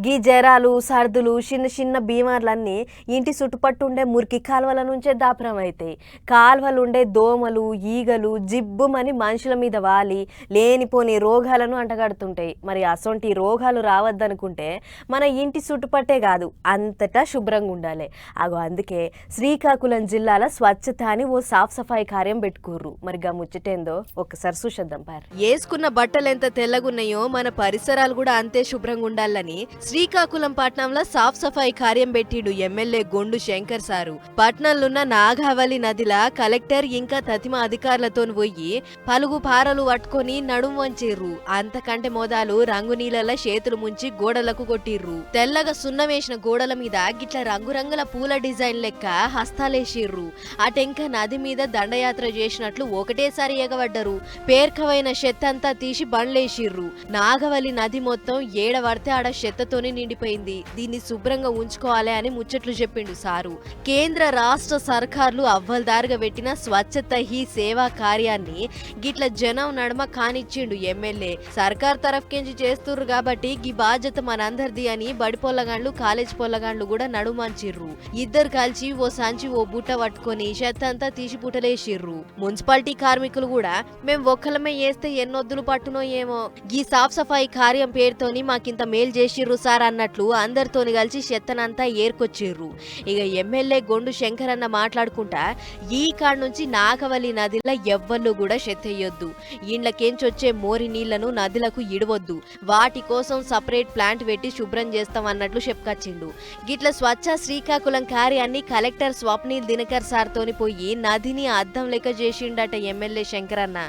గీ జరాలు సర్దులు చిన్న చిన్న బీమార్లన్నీ ఇంటి చుట్టుపట్టు ఉండే మురికి కాలువల నుంచే దాపురం అవుతాయి. కాలువలు ఉండే దోమలు ఈగలు జిబ్బుమని మనుషుల మీద వాలి లేనిపోని రోగాలను అంటగడుతుంటాయి. మరి అసొంటి రోగాలు రావద్దనుకుంటే మన ఇంటి చుట్టుపట్టే కాదు అంతటా శుభ్రంగా ఉండాలి. అందుకే శ్రీకాకుళం జిల్లాల స్వచ్ఛత అని ఓ సాఫ్ సఫాయి కార్యం పెట్టుకుర్రు. మరి గా ముచ్చటేందో ఒక్కసారి చూసేద్దాం. పార్ వేసుకున్న బట్టలు ఎంత తెల్లగున్నాయో మన పరిసరాలు కూడా అంతే శుభ్రంగా ఉండాలని శ్రీకాకుళం పట్నంలో సాఫ్ సఫాయి కార్యం పెట్టిండు ఎమ్మెల్యే గొండు శంకర్ సారు. పట్నంలున్న నాగావళి నదిలా కలెక్టర్ ఇంకా తతిమ అధికారులతో పోయి పలుగు పారలు పట్టుకొని నడుము వంచిర్రు. అంతకంటే మోదాలు రంగు నీళ్ళ చేతులు ముంచి గోడలకు కొట్టిర్రు. తెల్లగా సున్నమేసిన గోడల మీద గిట్ల రంగురంగుల పూల డిజైన్ లెక్క హస్తాలేసిర్రు. అటెంక నది మీద దండయాత్ర చేసినట్లు ఒకటేసారి ఎగబడ్డరు. పేర్కవైన చెత్తంతా తీసి బండ్లేసిర్రు. నాగవళి నది మొత్తం ఏడబడితే ఆడ చెత్తతోనే నిండిపోయింది. దీన్ని శుభ్రంగా ఉంచుకోవాలి అని ముచ్చట్లు చెప్పిండు సారు. కేంద్ర రాష్ట్ర సర్కార్లు అవ్వల్దారుగా పెట్టిన స్వచ్ఛత హీ సేవా కార్యాన్ని గిట్ల జనం నడమ కానిచ్చిండు ఎమ్మెల్యే. సర్కార్ తరఫుకెంచి చేస్తుర్రు కాబట్టి గీ బాధ్యత మనందరిది అని బడి పొల్లగాండ్లు కాలేజ్ పొల్లగాండ్లు కూడా నడుమంచిర్రు. ఇద్దరు కలిసి ఓ సంచి ఓ బుట్ట పట్టుకొని చెత్తంతా తీసి బుట్టలేసిర్రు. మున్సిపాలిటీ కార్మికులు కూడా మేం ఒక్కలమే వేస్తే ఎన్నొద్దులు పట్టునో ఏమో గీ సాఫ్ సఫాయి కార్యం పేరుతోని మాకింత మేలు చేసిర్రు సార్ అన్నట్లు అందరితోని కలిసి చెత్తనంతా ఏర్కొచ్చిర్రు. ఇక ఎమ్మెల్యే గొండు శంకర్ అన్న మాట్లాడుకుంటా ఈ కాడ నుంచి నాగవల్లి నదిలో ఎవ్వళ్ళు కూడా చెత్తయ్యొద్దు, ఇండ్లకేంచొచ్చే మోరి నీళ్లను నదులకు ఇడవద్దు, వాటి కోసం సపరేట్ ప్లాంట్ పెట్టి శుభ్రం చేస్తాం అన్నట్లు చెప్పుకొచ్చిండు. గిట్ల స్వచ్ఛ శ్రీకాకుళం కార్యాన్ని కలెక్టర్ స్వప్నిల్ దినకర్ సార్ తోని పోయి నదిని అద్దం లెక్క చేసిండట ఎమ్మెల్యే శంకర్ అన్న.